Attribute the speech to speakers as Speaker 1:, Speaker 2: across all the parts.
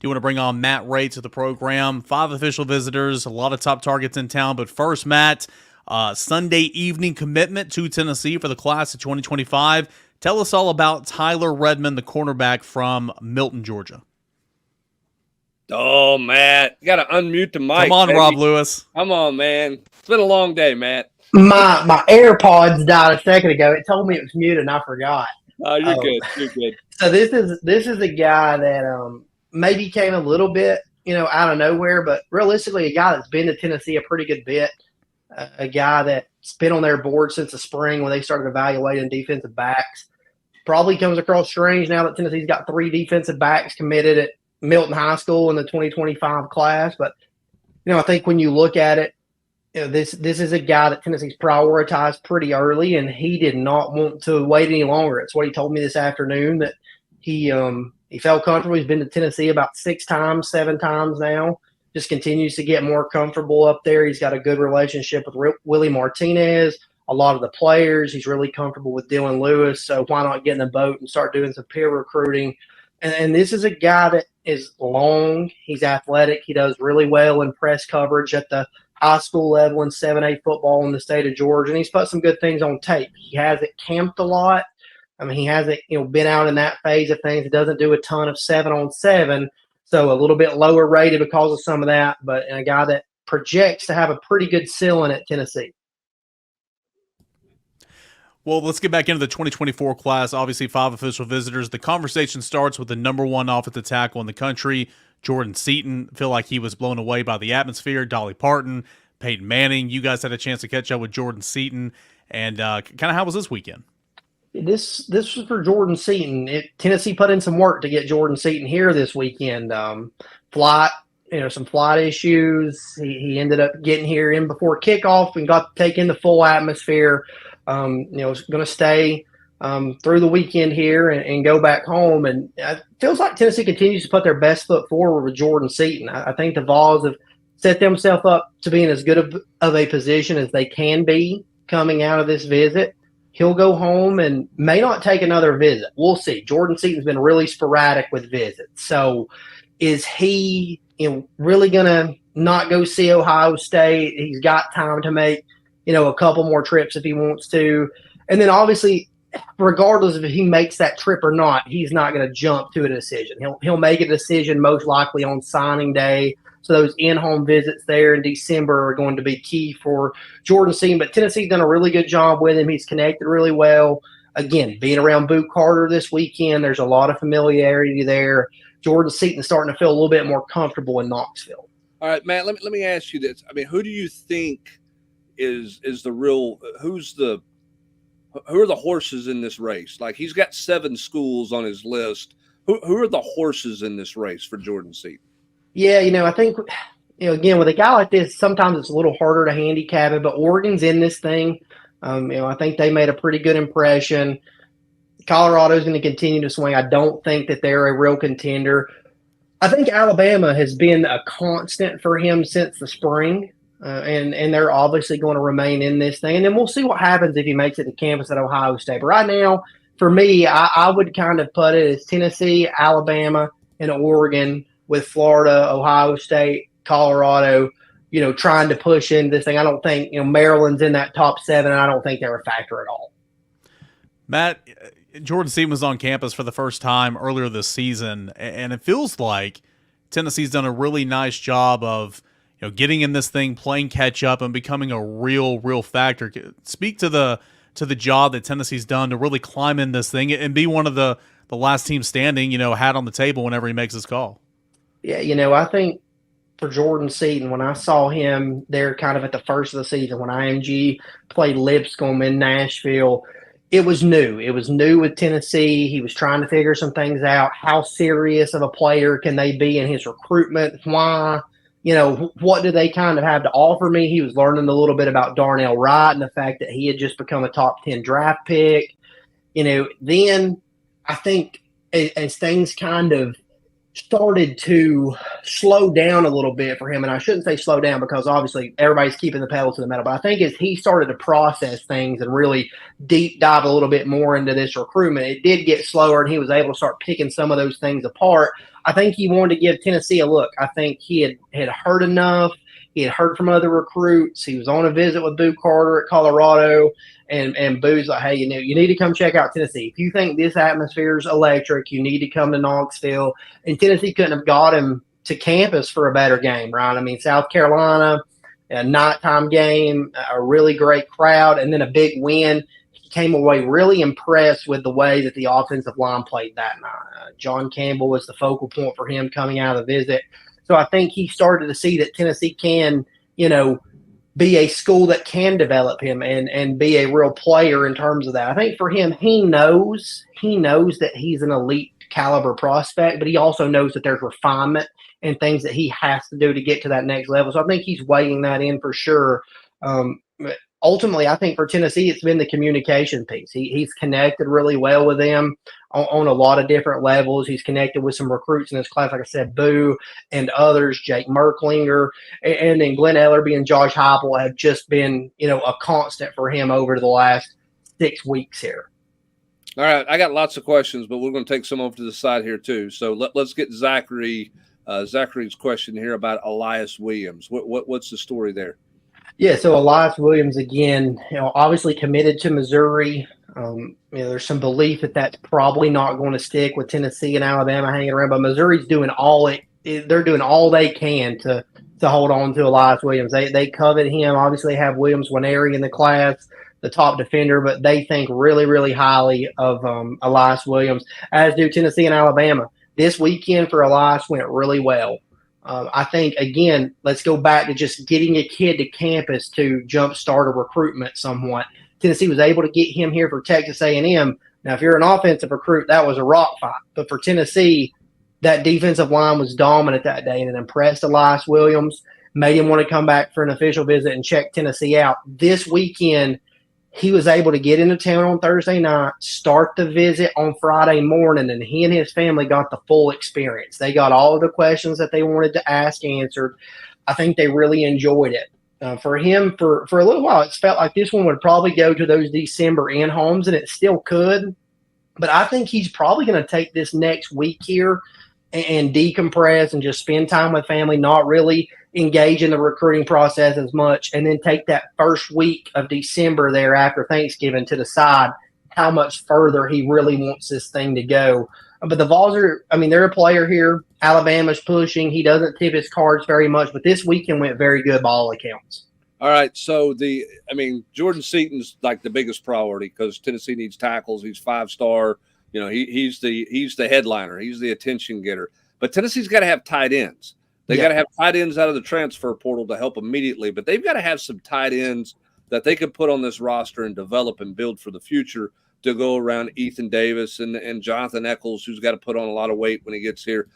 Speaker 1: You want to bring on Matt Ray to the program. 5 official visitors, a lot of top targets in town. But first, Matt, Sunday evening commitment to Tennessee for the class of 2025. Tell us all about Tyler Redmond, the cornerback from Milton, Georgia.
Speaker 2: Oh, Matt, you got to unmute the mic.
Speaker 1: Come on,
Speaker 2: baby.
Speaker 1: Rob Lewis.
Speaker 2: Come on, man. It's been a long day, Matt.
Speaker 3: My AirPods died a second ago. It told me it was muted, and I forgot.
Speaker 2: Oh, you're good. You're good.
Speaker 3: So this is a guy that maybe came a little bit, out of nowhere, but realistically, a guy that's been to Tennessee a pretty good bit. A guy that's been on their board since the spring when they started evaluating defensive backs. Probably comes across strange now that Tennessee's got 3 defensive backs committed at Milton High School in the 2025 class. But, I think when you look at it, this is a guy that Tennessee's prioritized pretty early, and he did not want to wait any longer. It's what he told me this afternoon, that he felt comfortable. He's been to Tennessee about 6 times, 7 times now. Just continues to get more comfortable up there. He's got a good relationship with Willie Martinez, a lot of the players. He's really comfortable with Dylan Lewis, so why not get in the boat and start doing some peer recruiting? And this is a guy that is long. He's athletic. He does really well in press coverage at the high school level in 7A football in the state of Georgia, and he's put some good things on tape. He hasn't camped a lot. I mean, he hasn't been out in that phase of things. He doesn't do a ton of 7-on-7, so a little bit lower rated because of some of that, but a guy that projects to have a pretty good ceiling at Tennessee.
Speaker 1: Well, let's get back into the 2024 class. Obviously, 5 official visitors. The conversation starts with the number 1 offensive tackle in the country, Jordan Seaton. Feel like he was blown away by the atmosphere. Dolly Parton, Peyton Manning. You guys had a chance to catch up with Jordan Seaton. And kind of how was this weekend?
Speaker 3: This was for Jordan Seaton. Tennessee put in some work to get Jordan Seaton here this weekend. Some flight issues. He ended up getting here in before kickoff and got to take in the full atmosphere. Was going to stay through the weekend here and go back home. And it feels like Tennessee continues to put their best foot forward with Jordan Seaton. I think the Vols have set themselves up to be in as good of a position as they can be coming out of this visit. He'll go home and may not take another visit. We'll see. Jordan Seaton's been really sporadic with visits. So is he really going to not go see Ohio State? He's got time to make a couple more trips if he wants to. And then obviously, regardless of if he makes that trip or not, he's not going to jump to a decision. He'll make a decision most likely on signing day. So those in-home visits there in December are going to be key for Jordan Seaton. But Tennessee's done a really good job with him. He's connected really well. Again, being around Boot Carter this weekend, there's a lot of familiarity there. Jordan Seaton's starting to feel a little bit more comfortable in Knoxville.
Speaker 2: All right, Matt, let me ask you this. I mean, who do you think is the real – who are the horses in this race? Like, he's got 7 schools on his list. Who are the horses in this race for Jordan Seaton?
Speaker 3: Yeah, I think, again, with a guy like this, sometimes it's a little harder to handicap it, but Oregon's in this thing. I think they made a pretty good impression. Colorado's going to continue to swing. I don't think that they're a real contender. I think Alabama has been a constant for him since the spring, and they're obviously going to remain in this thing. And then we'll see what happens if he makes it to campus at Ohio State. But right now, for me, I would kind of put it as Tennessee, Alabama, and Oregon, with Florida, Ohio State, Colorado, trying to push into this thing. I don't think, Maryland's in that top 7, and I don't think they're a factor at all.
Speaker 1: Matt, Jordan Seaton was on campus for the first time earlier this season, and it feels like Tennessee's done a really nice job of, getting in this thing, playing catch up, and becoming a real factor. Speak to the job that Tennessee's done to really climb in this thing and be one of the last team standing, hat on the table whenever he makes his call.
Speaker 3: Yeah, I think for Jordan Seaton, when I saw him there kind of at the first of the season, when IMG played Lipscomb in Nashville, it was new. It was new with Tennessee. He was trying to figure some things out. How serious of a player can they be in his recruitment? Why? What do they kind of have to offer me? He was learning a little bit about Darnell Wright and the fact that he had just become a top 10 draft pick. Then I think as things kind of started to slow down a little bit for him, and I shouldn't say slow down because obviously everybody's keeping the pedal to the metal, but I think as he started to process things and really deep dive a little bit more into this recruitment, it did get slower and he was able to start picking some of those things apart. I think he wanted to give Tennessee a look. I think he had heard enough. He had heard from other recruits. He was on a visit with Boo Carter at Colorado, and Boo's like, hey, you need to come check out Tennessee. If you think this atmosphere is electric, you need to come to Knoxville. And Tennessee couldn't have got him to campus for a better game, right? I mean, South Carolina, a nighttime game, a really great crowd, and then a big win. He came away really impressed with the way that the offensive line played that night. John Campbell was the focal point for him coming out of the visit. So I think he started to see that Tennessee can, be a school that can develop him and be a real player in terms of that. I think for him, he knows that he's an elite caliber prospect, but he also knows that there's refinement and things that he has to do to get to that next level. So I think he's weighing that in for sure. Ultimately, I think for Tennessee, it's been the communication piece. He's connected really well with them on a lot of different levels. He's connected with some recruits in this class, like I said, Boo and others, Jake Merklinger, and then Glenn Ellerby and Josh Heupel have just been, a constant for him over the last 6 weeks here.
Speaker 2: All right, I got lots of questions, but we're going to take some over to the side here too. So let's get Zachary's question here about Elias Williams. What's the story there?
Speaker 3: Yeah, so Elias Williams, again, obviously committed to Missouri. There's some belief that that's probably not going to stick with Tennessee and Alabama hanging around, but Missouri's doing they're doing all they can to hold on to Elias Williams. They covet him. Obviously, they have Williams Winery in the class, the top defender, but they think really, really highly of Elias Williams, as do Tennessee and Alabama. This weekend for Elias went really well. I think, again, let's go back to just getting a kid to campus to jumpstart a recruitment somewhat. Tennessee was able to get him here for Texas A&M. Now, if you're an offensive recruit, that was a rock fight. But for Tennessee, that defensive line was dominant that day, and it impressed Elias Williams, made him want to come back for an official visit and check Tennessee out. This weekend, he was able to get into town on Thursday night, start the visit on Friday morning, and he and his family got the full experience. They got all of the questions that they wanted to ask answered. I think they really enjoyed it. For him, for a little while, it felt like this one would probably go to those December in-homes, and it still could. But I think he's probably going to take this next week here and decompress and just spend time with family, not really engage in the recruiting process as much, and then take that first week of December there after Thanksgiving to decide how much further he really wants this thing to go. But the Vols they're a player here. Alabama's pushing. He doesn't tip his cards very much, but this weekend went very good by all accounts.
Speaker 2: All right, so Jordan Seaton's like the biggest priority because Tennessee needs tackles. He's 5-star. He's the headliner. He's the attention getter. But Tennessee's got to have tight ends. They got to have tight ends out of the transfer portal to help immediately, but they've got to have some tight ends that they can put on this roster and develop and build for the future to go around Ethan Davis and Jonathan Eccles, who's got to put on a lot of weight when he gets here.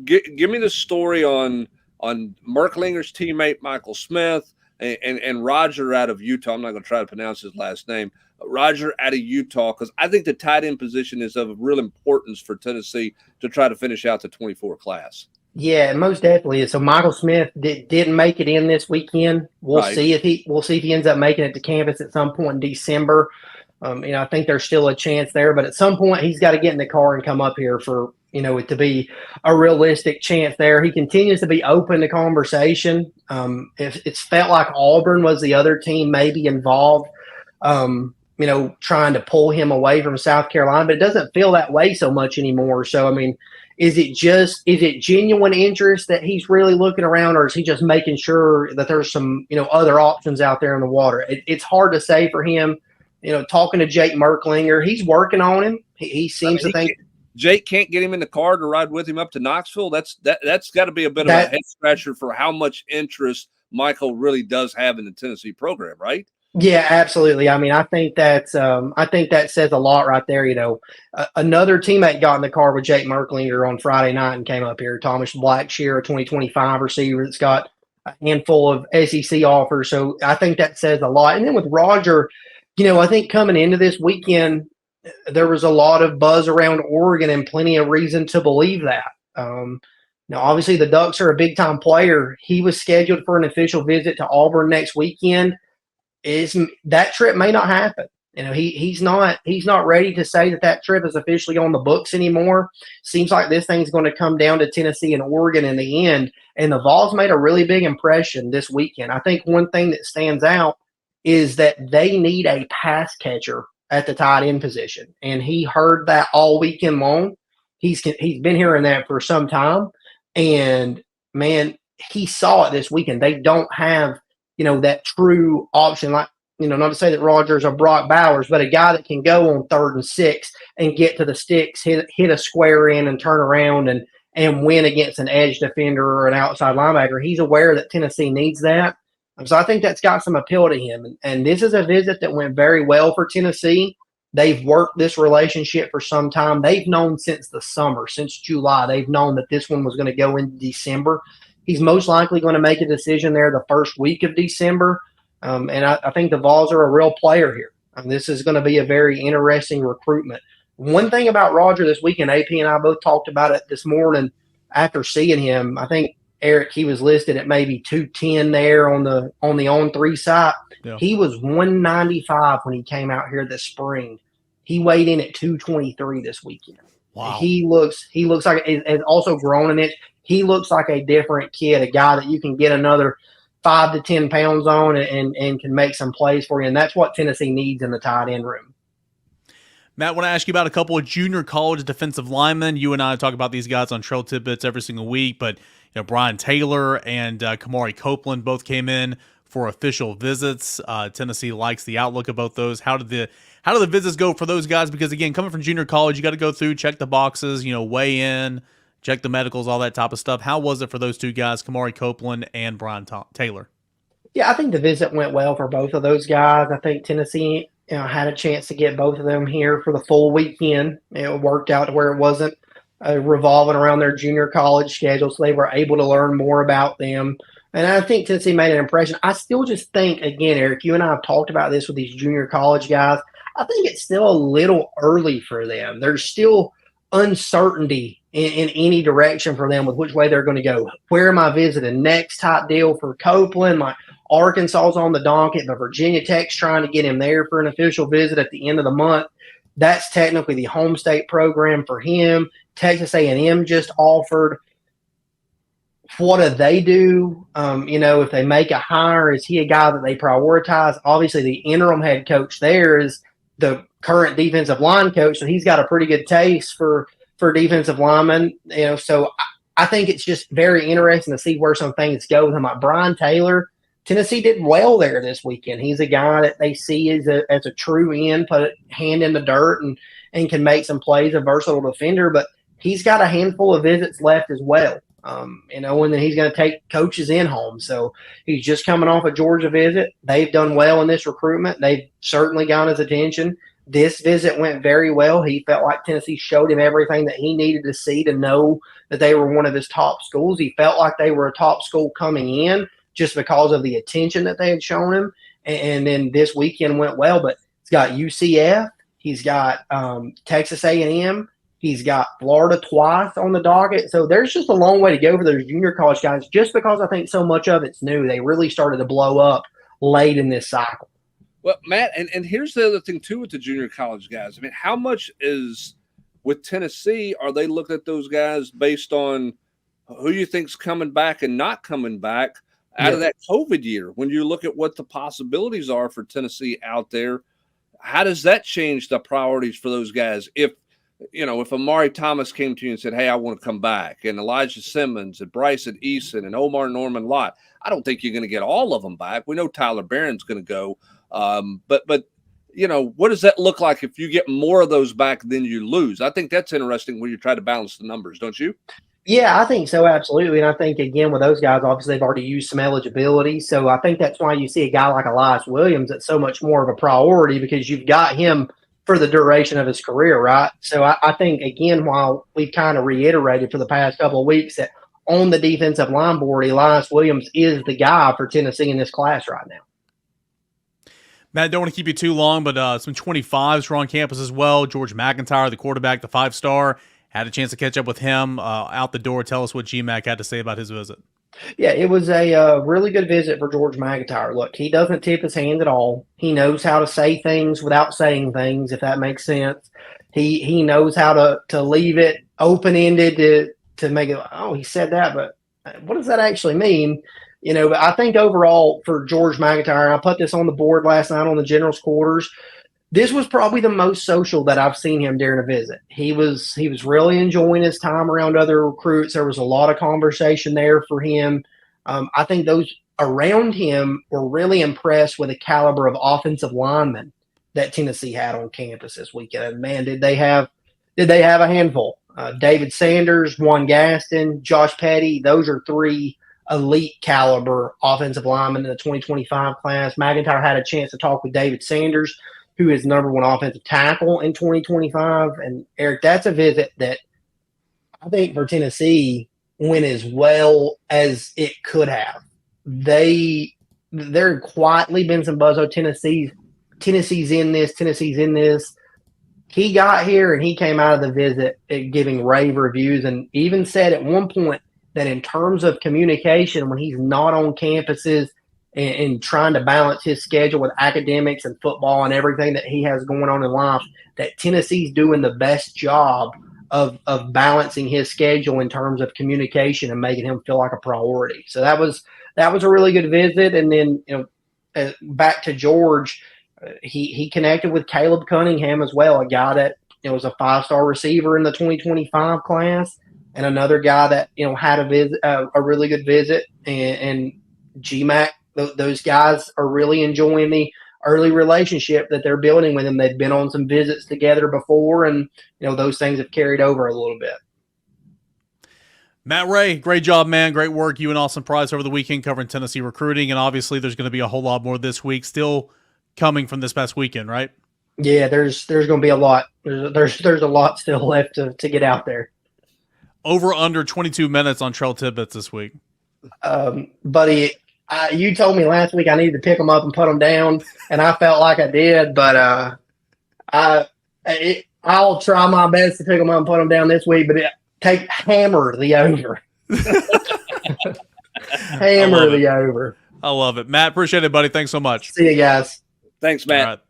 Speaker 2: Give me the story on Merklinger's teammate Michael Smith and Roger out of Utah. I'm not going to try to pronounce his last name. Roger out of Utah, because I think the tight end position is of real importance for Tennessee to try to finish out the 24 class.
Speaker 3: Yeah, most definitely. So Michael Smith didn't make it in this weekend. We'll see if he ends up making it to campus at some point in December. I think there's still a chance there, but at some point he's got to get in the car and come up here for it to be a realistic chance there. He continues to be open to conversation. It's felt like Auburn was the other team maybe involved, trying to pull him away from South Carolina, but it doesn't feel that way so much anymore. So, is it genuine interest that he's really looking around, or is he just making sure that there's some, other options out there in the water? It's hard to say for him. Talking to Jake Merklinger, he's working on him. He seems to think
Speaker 2: Jake can't get him in the car to ride with him up to Knoxville. That's got to be a bit of a head scratcher for how much interest Michael really does have in the Tennessee program, right?
Speaker 3: Yeah, absolutely. I think that says a lot right there. Another teammate got in the car with Jake Merklinger on Friday night and came up here. Thomas Blackshear, a 2025 receiver that's got a handful of SEC offers. So I think that says a lot. And then with Roger, I think coming into this weekend, there was a lot of buzz around Oregon and plenty of reason to believe that. Now, obviously, the Ducks are a big-time player. He was scheduled for an official visit to Auburn next weekend. That trip may not happen. He's not ready to say that trip is officially on the books anymore. Seems like this thing's going to come down to Tennessee and Oregon in the end. And the Vols made a really big impression this weekend. I think one thing that stands out is that they need a pass catcher at the tight end position, and he heard that all weekend long. He's been hearing that for some time, and man, he saw it this weekend. They don't have that true option like. Not to say that Rogers or Brock Bowers, but a guy that can go on 3rd and 6 and get to the sticks, hit a square in and turn around and win against an edge defender or an outside linebacker. He's aware that Tennessee needs that. So I think that's got some appeal to him. And this is a visit that went very well for Tennessee. They've worked this relationship for some time. They've known since the summer, since July, they've known that this one was going to go in December. He's most likely going to make a decision there the first week of December. And I think the Vols are a real player here. This is going to be a very interesting recruitment. One thing about Roger this weekend, AP and I both talked about it this morning after seeing him. I think, Eric, he was listed at maybe 210 there on the on-3 side. Yeah. He was 195 when he came out here this spring. He weighed in at 223 this weekend. Wow. He looks like, and also grown in it, he looks like a different kid, a guy that you can get another 5 to 10 pounds on and can make some plays for you. And that's what Tennessee needs in the tight end room.
Speaker 1: Matt, I want to ask you about a couple of junior college defensive linemen. You and I talk about these guys on Trail Tidbits every single week, but Brian Taylor and Kamari Copeland both came in for official visits. Tennessee likes the outlook of both those. How did the visits go for those guys? Because again, coming from junior college, you got to go through, check the boxes, weigh in, check the medicals, all that type of stuff. How was it for those two guys, Kamari Copeland and Brian Taylor?
Speaker 3: Yeah, I think the visit went well for both of those guys. I think Tennessee had a chance to get both of them here for the full weekend. It worked out to where it wasn't revolving around their junior college schedule, so they were able to learn more about them. And I think Tennessee made an impression. I still just think, again, Eric, you and I have talked about this with these junior college guys. I think it's still a little early for them. There's still uncertainty in any direction for them with which way they're going to go. Where am I visiting next type deal for Copeland? My Arkansas's on the docket, but Virginia Tech's trying to get him there for an official visit at the end of the month. That's technically the home state program for him. Texas A&M just offered. What do they do? If they make a hire, is he a guy that they prioritize? Obviously, the interim head coach there is the current defensive line coach, so he's got a pretty good taste for defensive linemen. So I think it's just very interesting to see where some things go with him. Like Brian Taylor, Tennessee did well there this weekend. He's a guy that they see as a true end, put a hand in the dirt and can make some plays, a versatile defender, but he's got a handful of visits left as well. And then he's going to take coaches in home. So he's just coming off a Georgia visit. They've done well in this recruitment. They've certainly got his attention. This visit went very well. He felt like Tennessee showed him everything that he needed to see to know that they were one of his top schools. He felt like they were a top school coming in just because of the attention that they had shown him. And then this weekend went well, but he's got UCF. He's got Texas A&M. He's got Florida twice on the docket. So there's just a long way to go for those junior college guys just because I think so much of it's new. They really started to blow up late in this cycle.
Speaker 2: Well, Matt, and here's the other thing, too, with the junior college guys. I mean, how much is with Tennessee, are they looking at those guys based on who you think's coming back and not coming back out of that COVID year? When you look at what the possibilities are for Tennessee out there, how does that change the priorities for those guys? If Amari Thomas came to you and said, hey, I want to come back, and Elijah Simmons and Bryson Eason and Omar Norman Lott, I don't think you're going to get all of them back. We know Tyler Barron's going to go. But what does that look like if you get more of those back than you lose? I think that's interesting when you try to balance the numbers, don't you?
Speaker 3: Yeah, I think so, absolutely. And I think, again, with those guys, obviously they've already used some eligibility. So I think that's why you see a guy like Elias Williams that's so much more of a priority because you've got him for the duration of his career, right? So I think, again, while we've kind of reiterated for the past couple of weeks that on the defensive line board, Elias Williams is the guy for Tennessee in this class right now.
Speaker 1: Matt, don't want to keep you too long, but some 25s were on campus as well. George McIntyre, the quarterback, the 5-star, had a chance to catch up with him out the door. Tell us what GMAC had to say about his visit.
Speaker 3: Yeah, it was a really good visit for George McIntyre. Look, he doesn't tip his hand at all. He knows how to say things without saying things, if that makes sense. He knows how to leave it open ended to make it. Oh, he said that, but what does that actually mean? But I think overall for George McIntyre, and I put this on the board last night on the general's quarters. This was probably the most social that I've seen him during a visit. He was really enjoying his time around other recruits. There was a lot of conversation there for him. I think those around him were really impressed with the caliber of offensive linemen that Tennessee had on campus this weekend. And man, did they have a handful? David Sanders, Juan Gaston, Josh Petty. Those are three elite caliber offensive linemen in the 2025 class. McIntyre had a chance to talk with David Sanders, who is number one offensive tackle in 2025. And Eric, that's a visit that I think for Tennessee went as well as it could have. There quietly been some buzz. Oh, Tennessee's in this. He got here and he came out of the visit giving rave reviews and even said at one point that in terms of communication, when he's not on campuses and trying to balance his schedule with academics and football and everything that he has going on in life, that Tennessee's doing the best job of balancing his schedule in terms of communication and making him feel like a priority. So that was a really good visit. And then, back to George, he connected with Caleb Cunningham as well, a guy that was a 5-star receiver in the 2025 class, and another guy that had a really good visit. And GMAC, those guys are really enjoying the early relationship that they're building with him. They've been on some visits together before, and those things have carried over a little bit.
Speaker 1: Matt Ray, great job, man. Great work. You and Austin Price over the weekend covering Tennessee recruiting, and obviously there's going to be a whole lot more this week still coming from this past weekend, right?
Speaker 3: Yeah, there's going to be a lot. There's a lot still left to get out there.
Speaker 1: Over under 22 minutes on Trail Tidbits this week.
Speaker 3: Buddy, you told me last week I needed to pick them up and put them down, and I felt like I did, but I'll try my best to pick them up and put them down this week, but hammer the over. Hammer the over.
Speaker 1: I love it. Matt, appreciate it, buddy. Thanks so much.
Speaker 3: See you guys.
Speaker 2: Thanks, Matt.